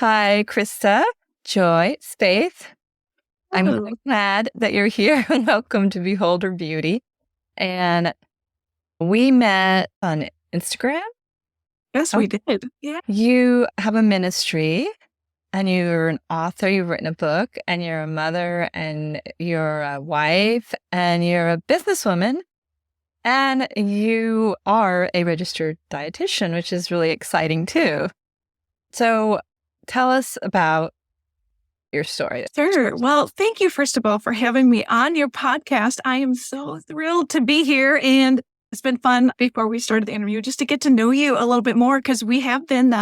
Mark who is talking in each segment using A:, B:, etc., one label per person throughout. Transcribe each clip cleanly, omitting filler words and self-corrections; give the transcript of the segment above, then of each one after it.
A: Hi, Christa Joy Spaeth. I'm
B: Hello.
A: so glad that you're here. Welcome to Beholder Beauty. And we met on Instagram.
B: Yes,
A: Oh,
B: we did. Yeah.
A: you have a ministry and you're an author. You've written a book and you're a mother and you're a wife and you're a businesswoman and you are a registered dietitian, which is really exciting too. So tell us about your story.
B: Sure. Well, thank you, first of all, for having me on your podcast. I am so thrilled to be here. And it's been fun before we started the interview just to get to know you a little bit more because we have been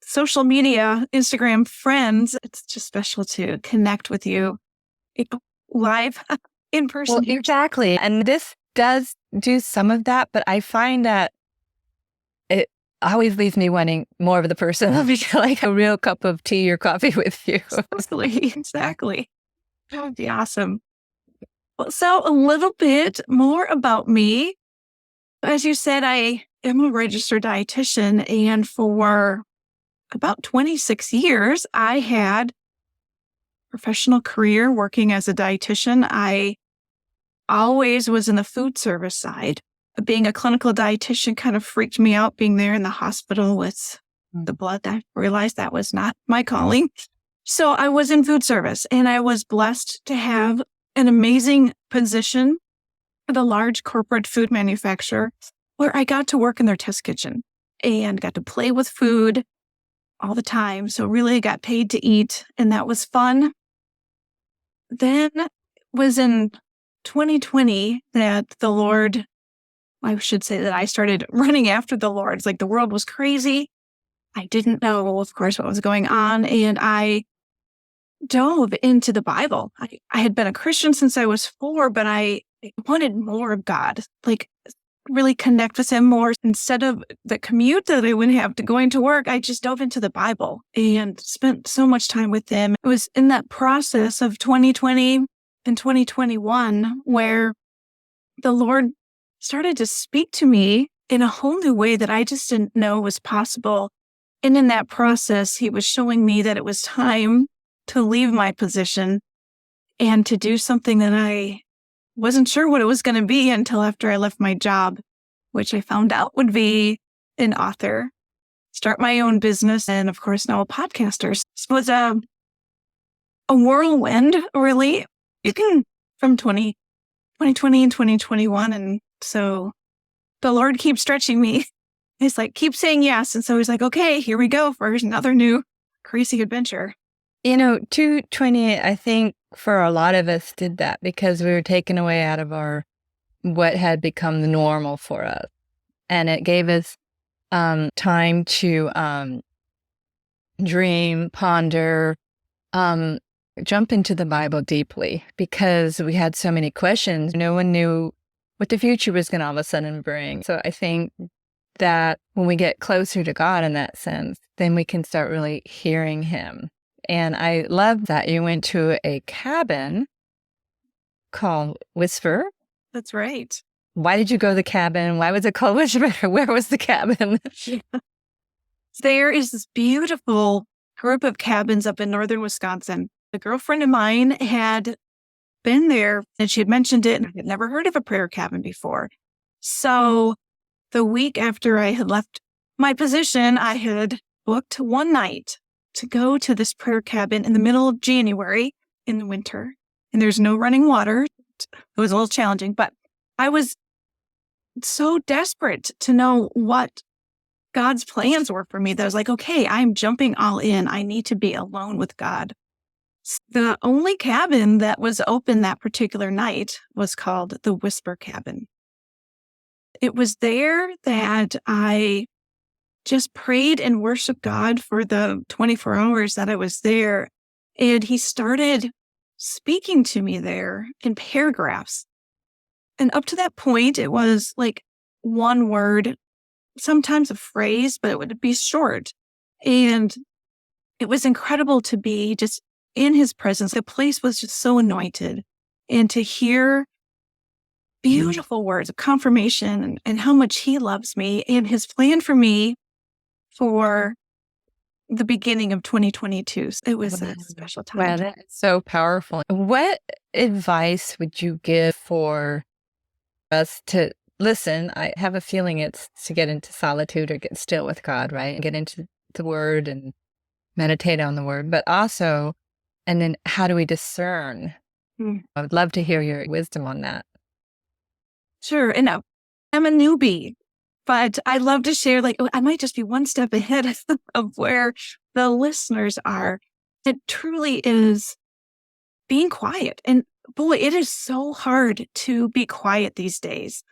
B: social media, Instagram friends. It's just special to connect with you live in person.
A: Well, exactly. And this does do some of that, but I find that it always leaves me wanting more of the person, like a real cup of tea or coffee with you.
B: Exactly. That would be awesome. Well, so a little bit more about me. As you said, I am a registered dietitian, and for about 26 years, I had a professional career working as a dietitian. I always was in the food service side. Being a clinical dietitian kind of freaked me out, being there in the hospital with the blood. I realized that was not my calling. So I was in food service, and I was blessed to have an amazing position at a large corporate food manufacturer where I got to work in their test kitchen and got to play with food all the time. So really I got paid to eat, and that was fun. Then was in 2020 that the Lord, I should say that I started running after the Lord. It's like the world was crazy. I didn't know, of course, what was going on. And I dove into the Bible. I had been a Christian since I was 4, but I wanted more of God, like really connect with him more. Instead of the commute that I would have to going to work, I just dove into the Bible and spent so much time with him. It was in that process of 2020 and 2021 where the Lord started to speak to me in a whole new way that I just didn't know was possible. And in that process, he was showing me that it was time to leave my position and to do something that I wasn't sure what it was going to be until after I left my job, which I found out would be an author, start my own business, and of course now a podcaster. So it was a whirlwind, really, from 2020 and 2021. And so the Lord keeps stretching me. It's like, keep saying yes. And so he's like, okay, here we go for another new crazy adventure.
A: 2020, I think for a lot of us did that because we were taken away out of what had become the normal for us. And it gave us time to dream, ponder, jump into the Bible deeply because we had so many questions. No one knew what the future was going to all of a sudden bring. So I think that when we get closer to God in that sense, then we can start really hearing him. And I love that you went to a cabin called Whisper.
B: That's right.
A: Why did you go to the cabin? Why was it called Whisper? Where was the cabin?
B: Yeah. There is this beautiful group of cabins up in northern Wisconsin. A girlfriend of mine had been there and she had mentioned it, and I had never heard of a prayer cabin before. So the week after I had left my position, I had booked one night to go to this prayer cabin in the middle of January in the winter. And there's no running water. It was a little challenging, but I was so desperate to know what God's plans were for me that I was like, okay, I'm jumping all in. I need to be alone with God. The only cabin that was open that particular night was called the Whisper Cabin. It was there that I just prayed and worshiped God for the 24 hours that I was there. And he started speaking to me there in paragraphs. And up to that point, it was like one word, sometimes a phrase, but it would be short. And it was incredible to be just in his presence. The place was just so anointed. And to hear beautiful words of confirmation and how much he loves me and his plan for me for the beginning of 2022. It was a special time.
A: Wow, that's so powerful. What advice would you give for us to listen? I have a feeling it's to get into solitude or get still with God, right? And get into the word and meditate on the word, but also, and then how do we discern? I would love to hear your wisdom on that.
B: Sure. And I'm a newbie, but I love to share, like, I might just be one step ahead of where the listeners are. It truly is being quiet. And boy, it is so hard to be quiet these days.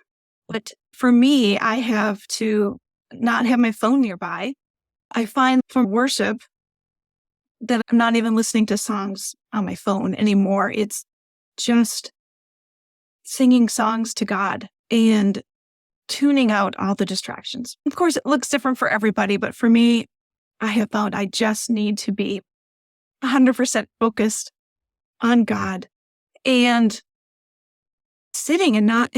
B: But for me, I have to not have my phone nearby. I find for worship that I'm not even listening to songs on my phone anymore. It's just singing songs to God and tuning out all the distractions. Of course, it looks different for everybody, but for me, I have found I just need to be 100% focused on God and sitting and not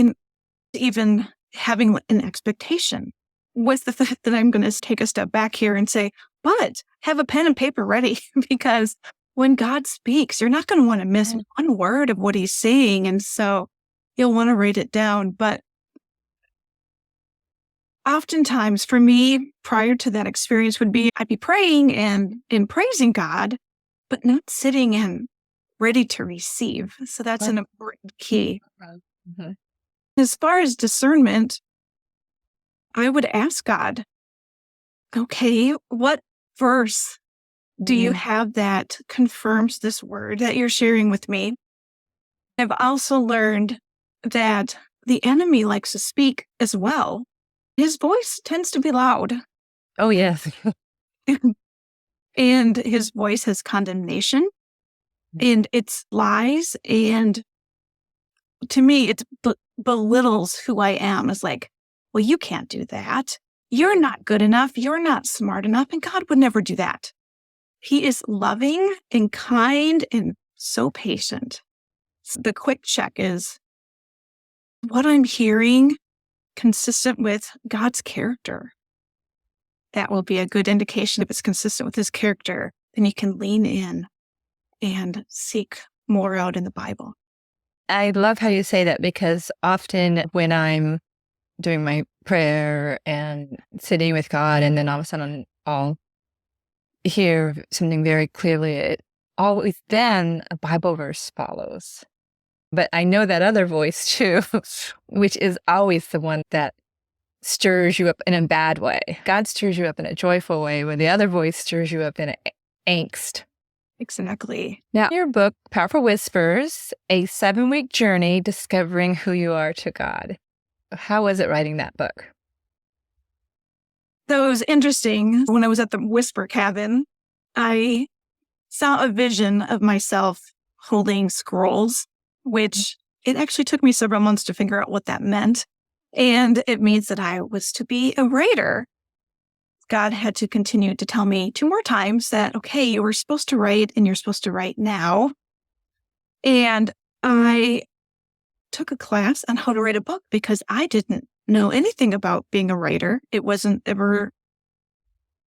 B: even having an expectation with the fact that I'm going to take a step back here and say, but have a pen and paper ready, because when God speaks, you're not going to want to miss one word of what he's saying. And so you'll want to write it down. But oftentimes for me, prior to that experience would be, I'd be praying and praising God, but not sitting and ready to receive. So that's an important key.
A: Mm-hmm.
B: As far as discernment, I would ask God, okay, what verse do you have that confirms this word that you're sharing with me? I've also learned that the enemy likes to speak as well. His voice tends to be loud.
A: Oh, yes.
B: And his voice has condemnation and it's lies. And to me, it belittles who I am. It's like, well, you can't do that. You're not good enough. You're not smart enough. And God would never do that. He is loving and kind and so patient. So the quick check is what I'm hearing consistent with God's character. That will be a good indication. If it's consistent with his character, then you can lean in and seek more out in the Bible.
A: I love how you say that, because often when I'm doing my prayer and sitting with God, and then all of a sudden I'll hear something very clearly, it always then a Bible verse follows. But I know that other voice too, which is always the one that stirs you up in a bad way. God stirs you up in a joyful way, where the other voice stirs you up in angst.
B: Exactly.
A: Now, your book, Powerful Whispers, a 7-week journey discovering who you are to God. How was it writing that book?
B: So it was interesting. When I was at the Whisper Cabin, I saw a vision of myself holding scrolls, which it actually took me several months to figure out what that meant. And it means that I was to be a writer. God had to continue to tell me 2 more times that, okay, you were supposed to write and you're supposed to write now. And I took a class on how to write a book because I didn't know anything about being a writer. It wasn't ever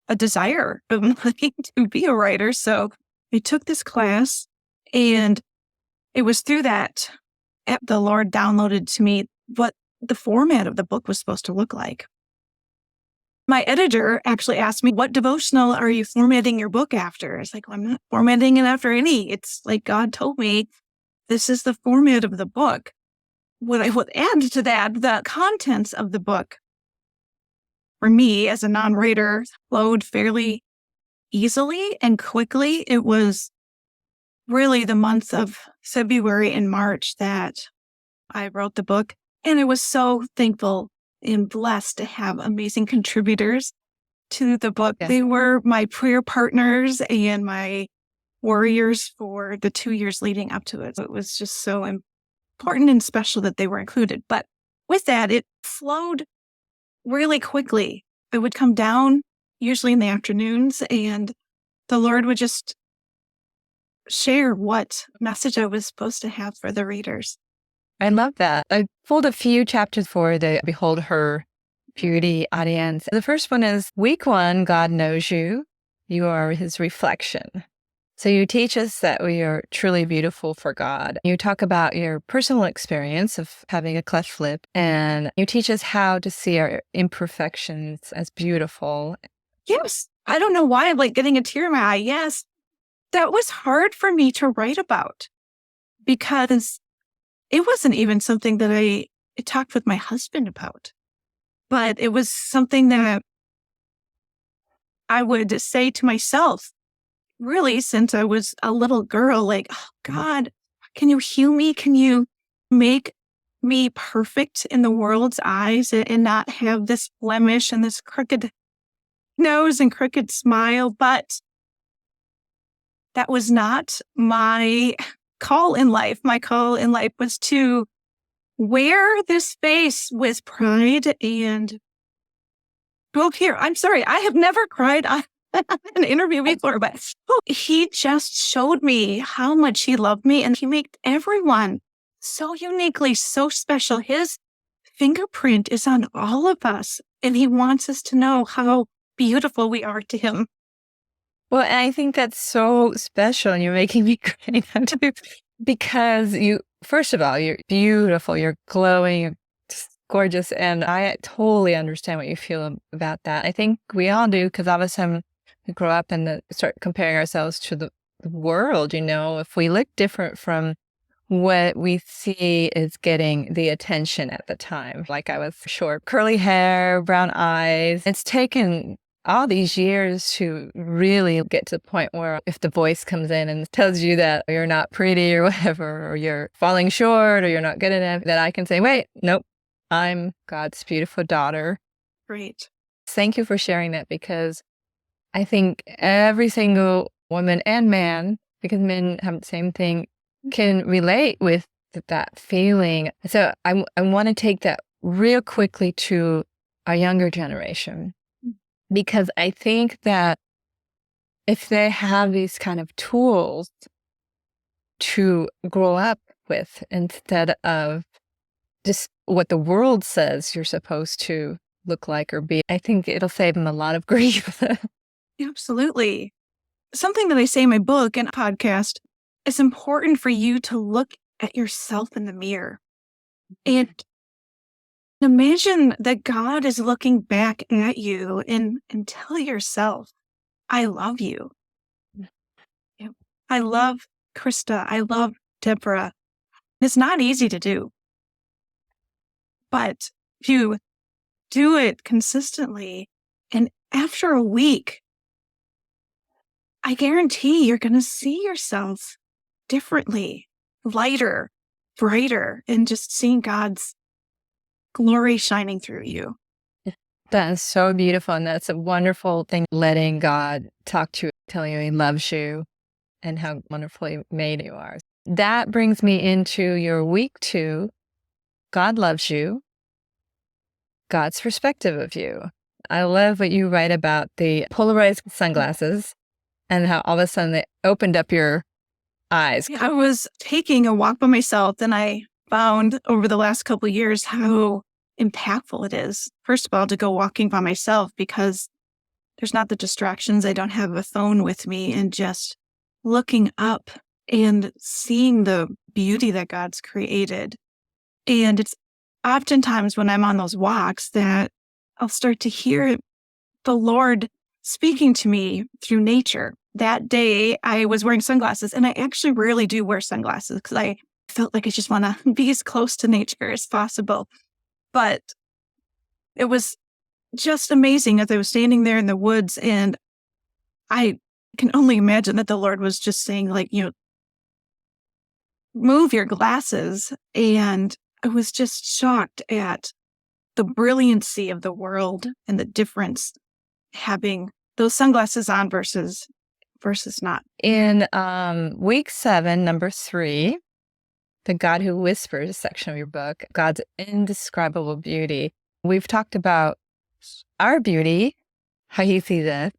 B: a desire of mine to be a writer. So I took this class, and it was through that app the Lord downloaded to me what the format of the book was supposed to look like. My editor actually asked me, what devotional are you formatting your book after? It's like, well, I'm not formatting it after any. It's like God told me this is the format of the book. What I would add to that, the contents of the book, for me as a non-writer, flowed fairly easily and quickly. It was really the months of February and March that I wrote the book. And I was so thankful and blessed to have amazing contributors to the book.
A: Yes.
B: They were my prayer partners and my warriors for the 2 years leading up to it. So it was just so important and special that they were included. But with that, it flowed really quickly. It would come down usually in the afternoons, and the Lord would just share what message I was supposed to have for the readers.
A: I love that. I pulled a few chapters for the Behold Her Purity audience. The first one is week 1, God knows you. You are his reflection. So you teach us that we are truly beautiful for God. You talk about your personal experience of having a cleft lip, and you teach us how to see our imperfections as beautiful.
B: Yes. I don't know why I'm like getting a tear in my eye. Yes. That was hard for me to write about because it wasn't even something that I talked with my husband about, but it was something that I would say to myself, really, since I was a little girl, like, oh, God, can you heal me? Can you make me perfect in the world's eyes and not have this blemish and this crooked nose and crooked smile? But that was not my call in life. My call in life was to wear this face with pride and go here. I'm sorry, I have never cried on an interview before, but he just showed me how much he loved me, and he made everyone so uniquely, so special. His fingerprint is on all of us, and he wants us to know how beautiful we are to him.
A: Well, and I think that's so special, and you're making me cry now too, because you, first of all, you're beautiful, you're glowing, you're just gorgeous, and I totally understand what you feel about that. I think we all do, because all of a sudden we grow up and start comparing ourselves to the world. If we look different from what we see is getting the attention at the time. Like I was short, curly hair, brown eyes. It's taken all these years to really get to the point where if the voice comes in and tells you that you're not pretty or whatever, or you're falling short or you're not good enough, that I can say, wait, nope, I'm God's beautiful daughter.
B: Great.
A: Thank you for sharing that, because I think every single woman and man, because men have the same thing, can relate with that feeling. So I want to take that real quickly to our younger generation, because I think that if they have these kind of tools to grow up with instead of just what the world says you're supposed to look like or be, I think it'll save them a lot of grief.
B: Absolutely. Something that I say in my book and podcast, it's important for you to look at yourself in the mirror and imagine that God is looking back at you and tell yourself, I love you. Yep. I love Christa. I love Deborah. It's not easy to do, but if you do it consistently, and after a week, I guarantee you're going to see yourself differently, lighter, brighter, and just seeing God's glory shining through you.
A: That is so beautiful. And that's a wonderful thing, letting God talk to you, telling you he loves you and how wonderfully made you are. That brings me into your week 2. God loves you. God's perspective of you. I love what you write about the polarized sunglasses and how all of a sudden they opened up your eyes.
B: I was taking a walk by myself, and I found over the last couple of years how impactful it is. First of all, to go walking by myself because there's not the distractions. I don't have a phone with me, and just looking up and seeing the beauty that God's created. And it's oftentimes when I'm on those walks that I'll start to hear the Lord speaking to me through nature. That day I was wearing sunglasses, and I actually rarely do wear sunglasses because I felt like I just want to be as close to nature as possible. But it was just amazing as I was standing there in the woods, and I can only imagine that the Lord was just saying, like, move your glasses. And I was just shocked at the brilliancy of the world and the difference having those sunglasses on versus not.
A: In week 7, number 3, the God Who Whispers section of your book, God's indescribable beauty. We've talked about our beauty, how he sees it,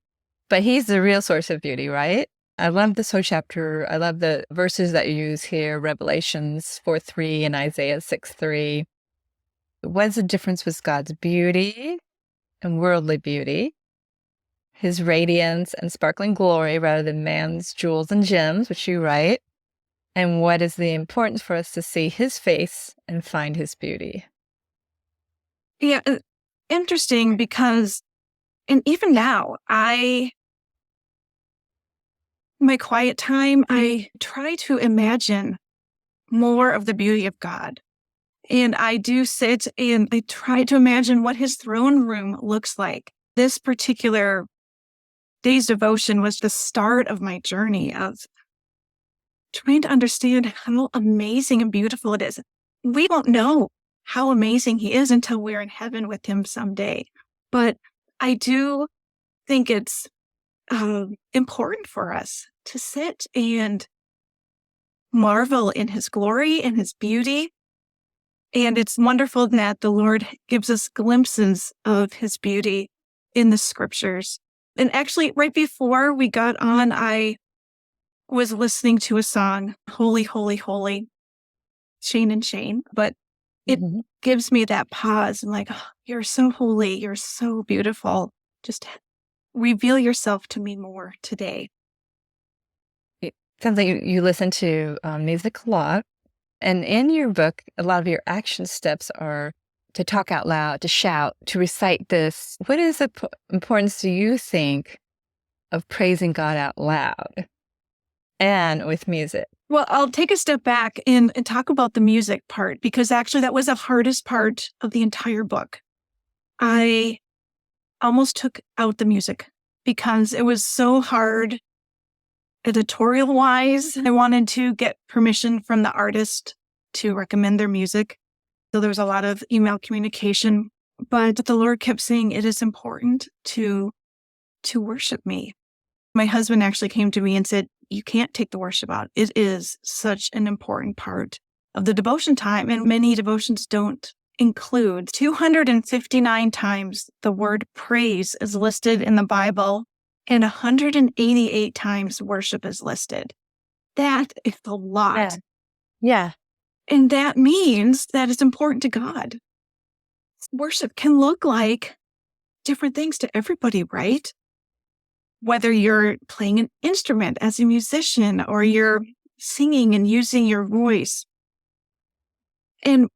A: but he's the real source of beauty, right? I love this whole chapter. I love the verses that you use here, Revelations 4:3 and Isaiah 6:3. What's the difference with God's beauty and worldly beauty? his radiance and sparkling glory rather than man's jewels and gems, which you write? And what is the importance for us to see his face and find his beauty?
B: Yeah, interesting because, and even now, my quiet time, I try to imagine more of the beauty of God. And I do sit and I try to imagine what his throne room looks like. This particular day's devotion was the start of my journey of trying to understand how amazing and beautiful it is. We won't know how amazing he is until we're in heaven with him someday. But I do think it's important for us to sit and marvel in his glory and his beauty. And it's wonderful that the Lord gives us glimpses of his beauty in the scriptures. And actually, right before we got on, I was listening to a song, Holy, Holy, Holy, Shane and Shane, but it gives me that pause. I'm like, oh, you're so holy. You're so beautiful. Just reveal yourself to me more today.
A: It sounds like you listen to music a lot. And in your book, a lot of your action steps are to talk out loud, to shout, to recite this. What is the importance, do you think, of praising God out loud and with music?
B: Well, I'll take a step back and talk about the music part, because actually that was the hardest part of the entire book. I almost took out the music because it was so hard editorial-wise. I wanted to get permission from the artist to recommend their music. So there was a lot of email communication, but the Lord kept saying it is important to worship me. My husband actually came to me and said, you can't take the worship out. It is such an important part of the devotion time, and many devotions don't include. 259 times the word praise is listed in the Bible, and 188 times worship is listed. That is a lot.
A: Yeah.
B: And that means that it's important to God. Worship can look like different things to everybody, right? Whether you're playing an instrument as a musician or you're singing and using your voice. And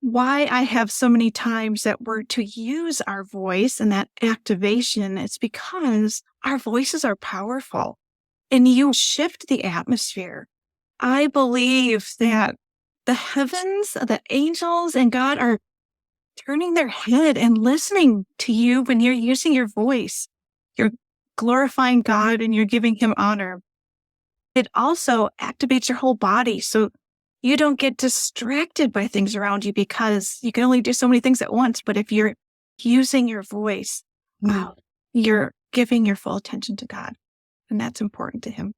B: why I have so many times that we're to use our voice and that activation, it's because our voices are powerful and you shift the atmosphere. I believe that the heavens, the angels, and God are turning their head and listening to you when you're using your voice. You're glorifying God and you're giving him honor. It also activates your whole body so you don't get distracted by things around you, because you can only do so many things at once. But if you're using your voice, you're giving your full attention to God, and that's important to him.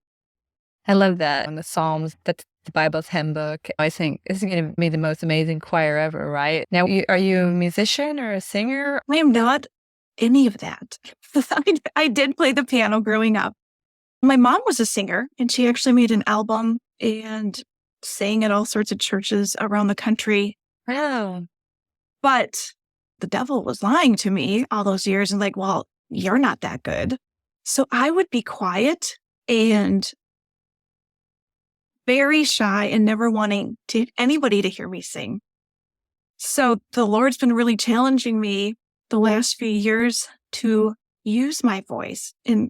A: I love that. In the Psalms, that's the Bible's hymn book. I think this is going to be the most amazing choir ever, right? Now, are you a musician or a singer?
B: I am not any of that. I did play the piano growing up. My mom was a singer, and she actually made an album and sang at all sorts of churches around the country.
A: Wow.
B: But the devil was lying to me all those years and like, well, you're not that good. So I would be quiet and very shy and never wanting anybody to hear me sing. So the Lord's been really challenging me the last few years to use my voice and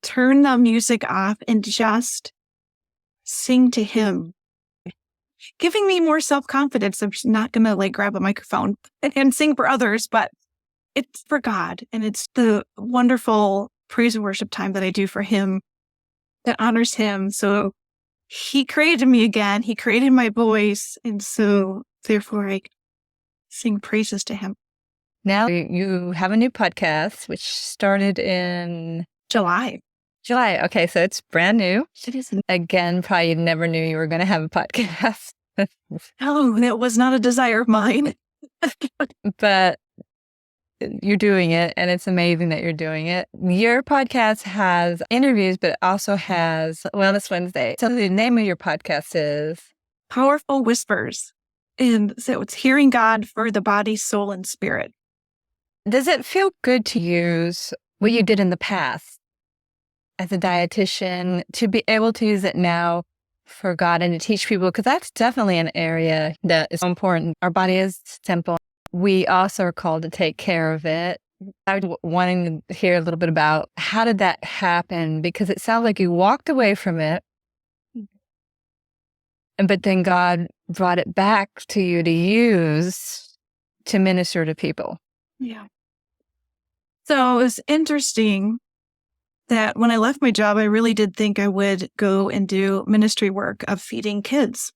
B: turn the music off and just sing to him, giving me more self-confidence. I'm not going to like grab a microphone and sing for others, but it's for God. And it's the wonderful praise and worship time that I do for him that honors him. So he created me again. He created my voice. And so therefore I sing praises to him.
A: Now you have a new podcast, which started in
B: July.
A: Okay, so it's brand new.
B: It is.
A: Again, probably never knew you were going to have a podcast.
B: Oh, that was not a desire of mine.
A: But you're doing it, and it's amazing that you're doing it. Your podcast has interviews, but it also has Wellness Wednesday. So the name of your podcast is
B: Powerful Whispers. And so it's hearing God for the body, soul, and spirit.
A: Does it feel good to use what you did in the past as a dietitian to be able to use it now for God and to teach people, because that's definitely an area that is so important. Our body is temple. We also are called to take care of it. I was wanting to hear a little bit about how did that happen, because it sounds like you walked away from it, but then God brought it back to you to use to minister to people.
B: Yeah. So it was interesting that when I left my job, I really did think I would go and do ministry work of feeding kids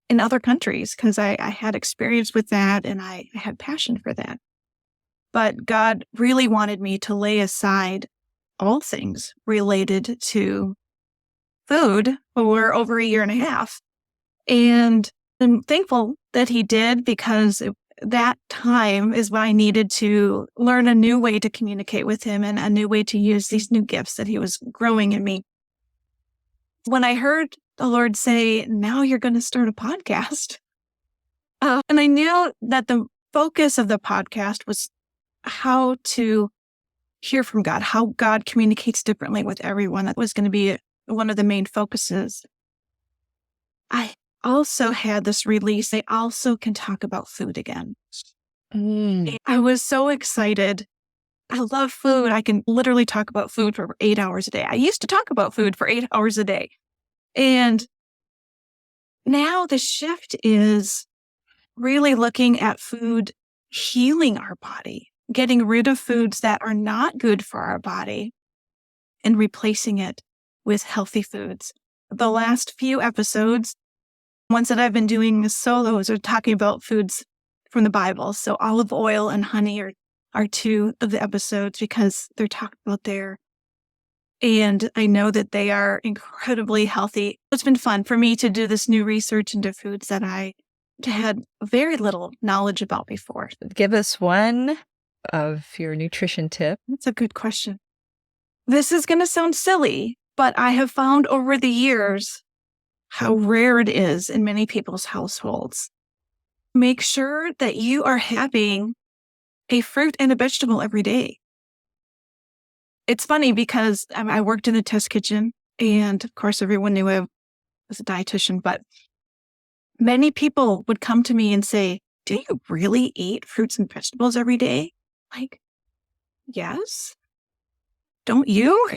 B: in other countries, because I had experience with that and I had passion for that. But God really wanted me to lay aside all things related to food for over a year and a half. And I'm thankful that He did, because that time is when I needed to learn a new way to communicate with Him and a new way to use these new gifts that He was growing in me. When I heard the Lord say, now you're going to start a podcast. And I knew that the focus of the podcast was how to hear from God, how God communicates differently with everyone. That was going to be one of the main focuses. I also had this release. I also can talk about food again. I was so excited. I love food. I can literally talk about food for 8 hours a day. I used to talk about food for 8 hours a day. And now the shift is really looking at food healing our body, getting rid of foods that are not good for our body and replacing it with healthy foods. The last few episodes, ones that I've been doing as solos, are talking about foods from the Bible. So olive oil and honey are two of the episodes because they're talked about there. And I know that they are incredibly healthy. It's been fun for me to do this new research into foods that I had very little knowledge about before.
A: Give us one of your nutrition tips.
B: That's a good question. This is going to sound silly, but I have found over the years how rare it is in many people's households. Make sure that you are having a fruit and a vegetable every day. It's funny because I worked in a test kitchen, and of course everyone knew I was a dietitian, but many people would come to me and say, do you really eat fruits and vegetables every day? Like, yes. Don't you?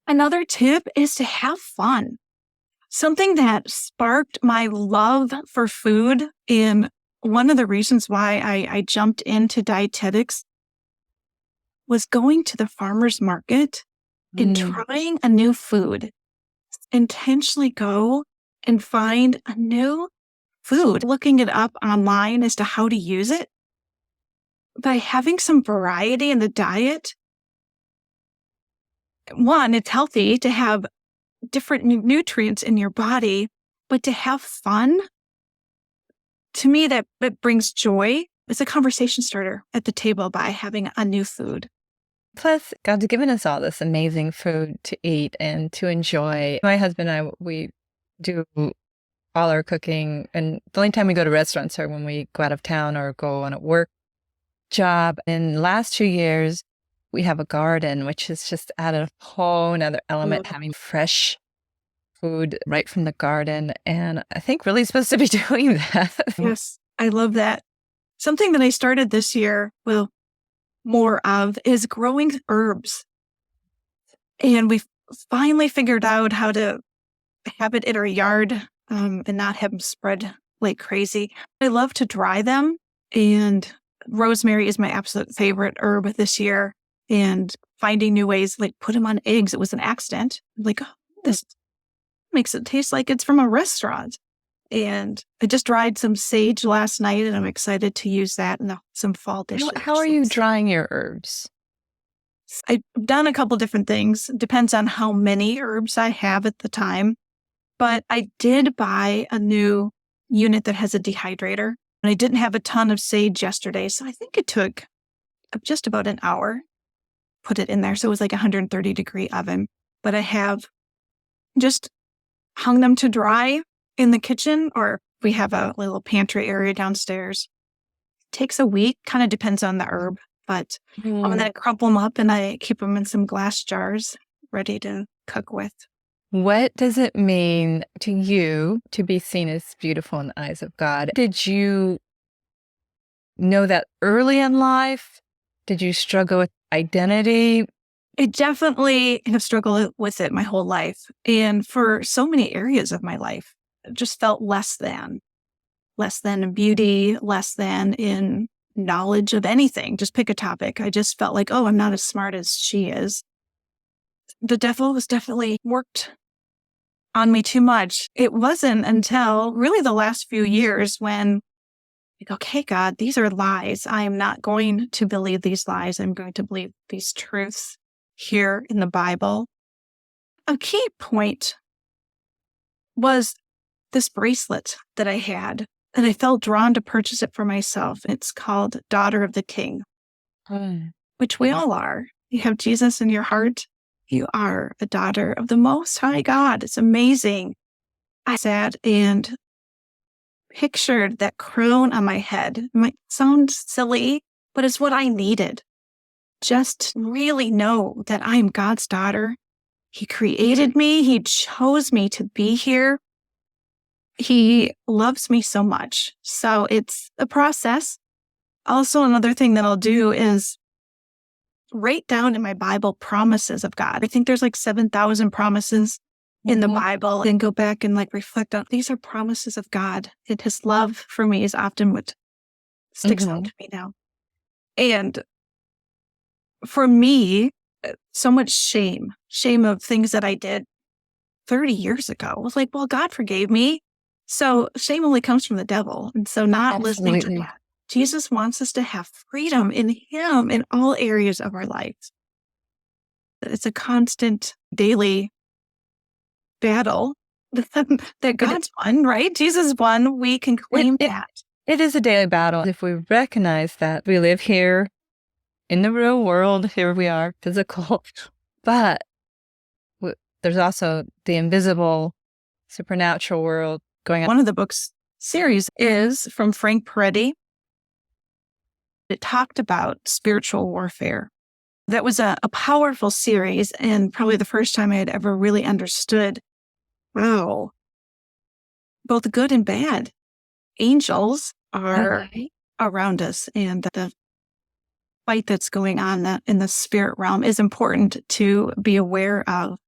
B: Another tip is to have fun. Something that sparked my love for food, and one of the reasons why I jumped into dietetics, was going to the farmer's market and trying a new food. Intentionally go and find a new food, looking it up online as to how to use it. By having some variety in the diet, one, it's healthy to have different nutrients in your body, but to have fun, to me, that brings joy. It's a conversation starter at the table by having a new food.
A: Plus, God's given us all this amazing food to eat and to enjoy. My husband and I, we do all our cooking, and the only time we go to restaurants are when we go out of town or go on a work job. In the last 2 years, we have a garden, which is just added a whole another element, having fresh food right from the garden. And I think really supposed to be doing that.
B: Yes, I love that. Something that I started this year, well, more of, is growing herbs. And we finally figured out how to have it in our yard and not have them spread like crazy. I love to dry them, and rosemary is my absolute favorite herb this year. And finding new ways, like put them on eggs. It was an accident. Like, oh, this makes it taste like it's from a restaurant. And I just dried some sage last night, and I'm excited to use that in some fall dishes.
A: How are you drying your herbs?
B: I've done a couple different things. Depends on how many herbs I have at the time. But I did buy a new unit that has a dehydrator. And I didn't have a ton of sage yesterday, so I think it took just about an hour. Put it in there. So it was like a 130-degree oven. But I have just hung them to dry in the kitchen, or we have a little pantry area downstairs. It takes a week, kind of depends on the herb. but and then I crumple them up and I keep them in some glass jars ready to cook with.
A: What does it mean to you to be seen as beautiful in the eyes of God? Did you know that early in life? Did you struggle with identity?
B: I definitely have struggled with it my whole life. And for so many areas of my life, I just felt less than in beauty, less than in knowledge of anything. Just pick a topic. I just felt like, oh, I'm not as smart as she is. The devil was definitely worked on me too much. It wasn't until really the last few years when, like, okay, God, these are lies. I am not going to believe these lies. I'm going to believe these truths here in the Bible. A key point was this bracelet that I had, and I felt drawn to purchase it for myself. It's called Daughter of the King, which we all are. You have Jesus in your heart. You are a daughter of the Most High God. It's amazing. I sat and pictured that crown on my head. It might sound silly, but it's what I needed. Just really know that I am God's daughter. He created me. He chose me to be here. He loves me so much. So it's a process. Also, another thing that I'll do is write down in my Bible promises of God. I think there's like 7,000 promises in the Bible, and go back and like reflect on these are promises of God. And his love for me is often what sticks out to me now. And for me, so much shame of things that I did 30 years ago. I was like, well, God forgave me. So shame only comes from the devil. And so not listening to that. Jesus wants us to have freedom in him in all areas of our lives. It's a constant daily battle that God's won, right? Jesus won. We can claim that.
A: It is a daily battle. If we recognize that we live here in the real world, here we are, physical, but there's also the invisible, supernatural world going on.
B: One of the books series is from Frank Peretti. It talked about spiritual warfare. That was a powerful series, and probably the first time I had ever really understood, wow, both good and bad angels are around us, and the fight that's going on in the spirit realm is important to be aware of.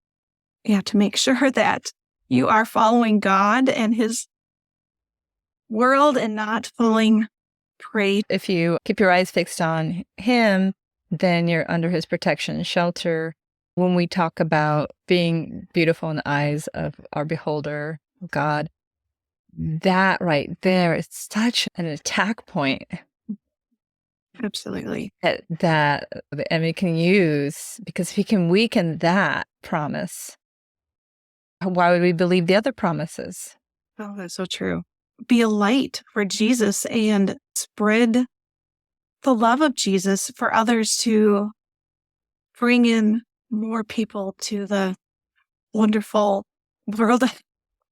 B: Yeah, to make sure that you are following God and his world and not falling prey.
A: If you keep your eyes fixed on him, then you're under his protection and shelter. When we talk about being beautiful in the eyes of our beholder, God, that right there is such an attack point.
B: Absolutely.
A: That the enemy can use, because if he can weaken that promise, why would we believe the other promises?
B: Oh, that's so true. Be a light for Jesus and spread the love of Jesus for others, to bring in more people to the wonderful world,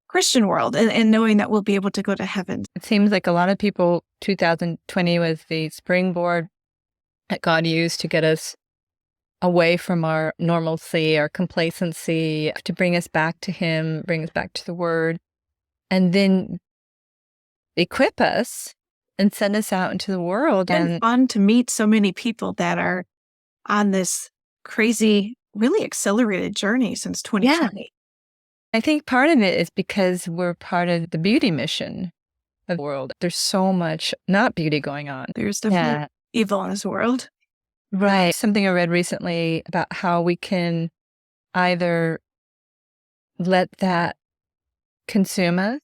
B: Christian world, and knowing that we'll be able to go to heaven.
A: It seems like a lot of people, 2020 was the springboard that God used to get us away from our normalcy, our complacency, to bring us back to him, bring us back to the word, and then equip us and send us out into the world.
B: And fun to meet so many people that are on this crazy, really accelerated journey since 2020.
A: Yeah. I think part of it is because we're part of the beauty mission of the world. There's so much not beauty going on.
B: There's definitely evil in this world.
A: Right. Something I read recently about how we can either let that consume us,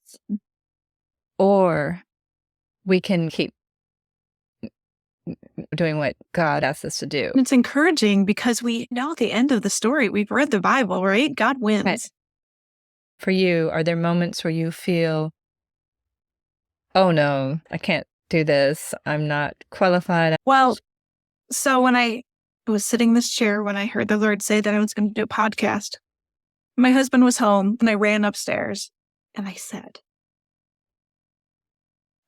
A: or we can keep doing what God asks us to do.
B: And it's encouraging because we know the end of the story. We've read the Bible, right? God wins.
A: Right. For you, are there moments where you feel, oh no, I can't do this, I'm not qualified?
B: Well, so when I was sitting in this chair, when I heard the Lord say that I was going to do a podcast, my husband was home and I ran upstairs and I said,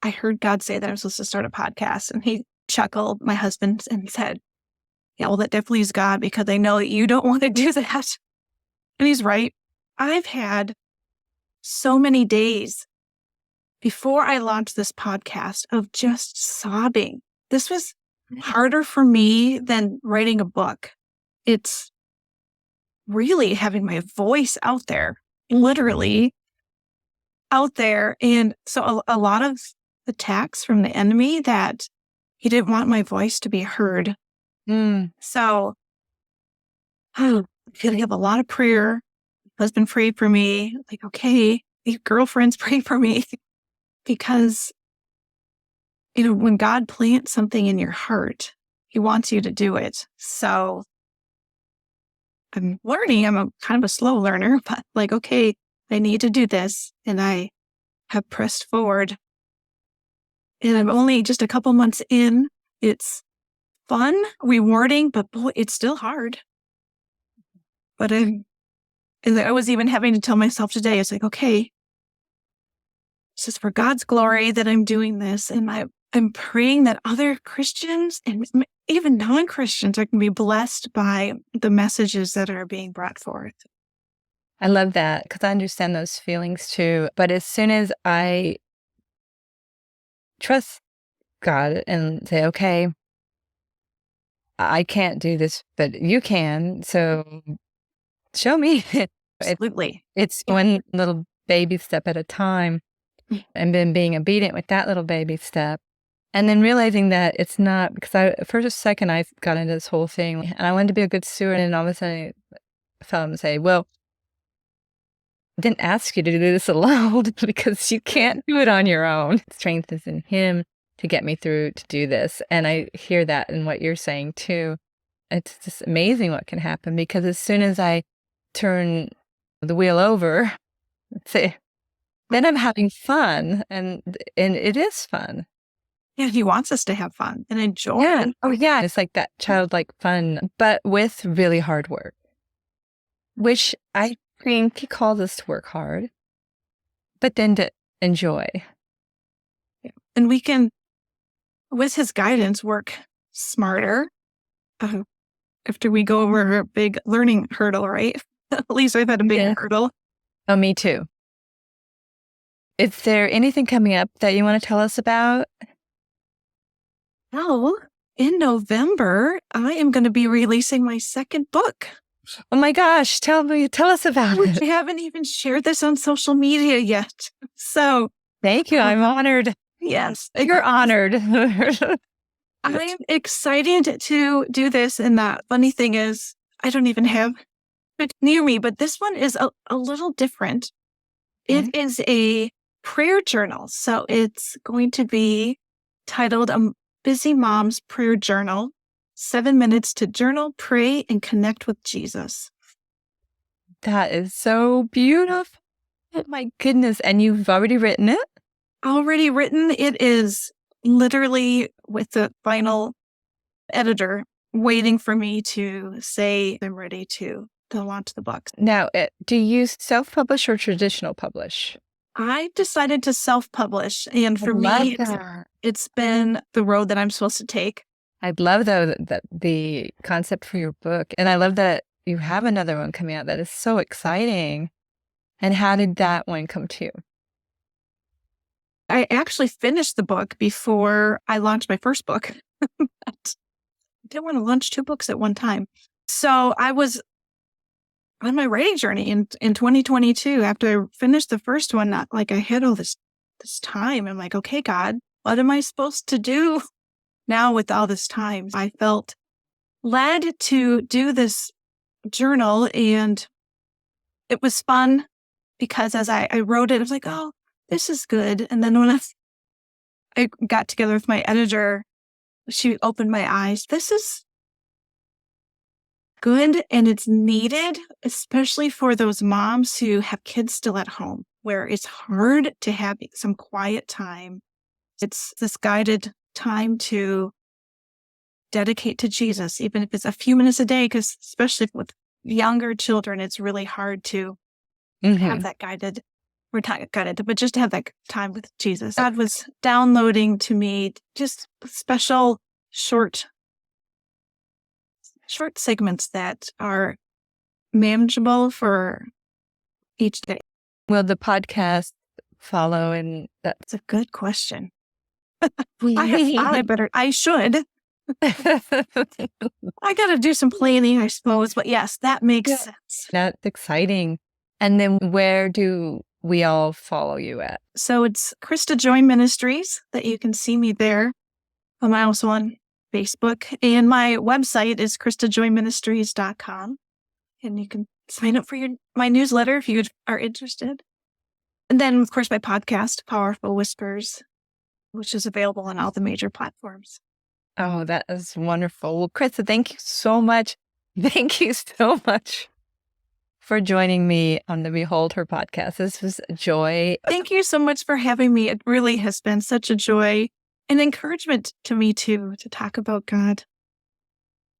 B: I heard God say that I was supposed to start a podcast. And he chuckled, my husband, and said, yeah, well, that definitely is God, because I know that you don't want to do that. And he's right. I've had so many days before I launched this podcast of just sobbing. This was harder for me than writing a book. It's really having my voice out there, literally out there. And so a lot of attacks from the enemy that he didn't want my voice to be heard. So I have a lot of prayer. Husband prayed for me. Like, okay, these girlfriends pray for me. Because, when God plants something in your heart, he wants you to do it. So I'm learning. I'm kind of a slow learner, but like, okay, I need to do this. And I have pressed forward. And I'm only just a couple months in. It's fun, rewarding, but boy, it's still hard. But I was even having to tell myself today, it's like, okay, this is for God's glory that I'm doing this. And I'm praying that other Christians and even non-Christians are going to be blessed by the messages that are being brought forth.
A: I love that, because I understand those feelings too. But as soon as I trust God and say, okay, I can't do this, but you can, so show me.
B: Absolutely.
A: It's one little baby step at a time, and then being obedient with that little baby step. And then realizing that it's not, because for a second, I got into this whole thing and I wanted to be a good steward. And all of a sudden I felt him say, well, I didn't ask you to do this alone because you can't do it on your own. Strength is in him to get me through to do this. And I hear that in what you're saying too. It's just amazing what can happen, because as soon as I turn the wheel over, say, then I'm having fun, and it is fun.
B: Yeah, he wants us to have fun and enjoy.
A: Yeah. Oh, yeah. It's like that childlike fun, but with really hard work, which I think he calls us to work hard, but then to enjoy.
B: Yeah. And we can, with his guidance, work smarter after we go over a big learning hurdle, right? At least I've had a big hurdle.
A: Oh, me too. Is there anything coming up that you want to tell us about?
B: Well, in November, I am going to be releasing my second book.
A: Oh my gosh, tell us about it.
B: I haven't even shared this on social media yet. So
A: thank you. I'm honored.
B: Yes.
A: You're honored.
B: I'm excited to do this. And the funny thing is, I don't even have it near me, but this one is a little different.
A: Okay.
B: It is a prayer journal. So it's going to be titled Busy Mom's Prayer Journal, 7 minutes to journal, pray, and connect with Jesus.
A: That is so beautiful. Oh my goodness. And you've already written it?
B: Already written. It is literally with the final editor waiting for me to say I'm ready to launch the book.
A: Now, do you self-publish or traditional publish?
B: I decided to self-publish, and for me, it's been the road that I'm supposed to take.
A: I love, though, that the concept for your book, and I love that you have another one coming out that is so exciting. And how did that one come to you?
B: I actually finished the book before I launched my first book. But I didn't want to launch 2 books at one time. So I was on my writing journey in 2022. After I finished the first one, I had all this time. I'm like, okay, God, what am I supposed to do now with all this time? I felt led to do this journal, and it was fun because as I wrote it, I was like, oh, this is good. And then when I got together with my editor, she opened my eyes. This is good, and it's needed, especially for those moms who have kids still at home, where it's hard to have some quiet time. It's this guided time to dedicate to Jesus, even if it's a few minutes a day, because especially with younger children, it's really hard to have that guided, we're not guided, but just to have that time with Jesus. God was downloading to me just special short segments that are manageable for each day?
A: Will the podcast follow? And
B: That's a good question. I should. I got to do some planning, I suppose. But yes, that makes sense.
A: That's exciting. And then where do we all follow you at?
B: So it's Christa Joy Ministries that you can see me there. I'm also on Facebook. And my website is christajoyministries.com. And you can sign up for my newsletter if you are interested. And then, of course, my podcast, Powerful Whispers, which is available on all the major platforms.
A: Oh, that is wonderful. Well, Christa, thank you so much. Thank you so much for joining me on the Behold Her podcast. This was a joy.
B: Thank you so much for having me. It really has been such a joy and encouragement to me too, to talk about God.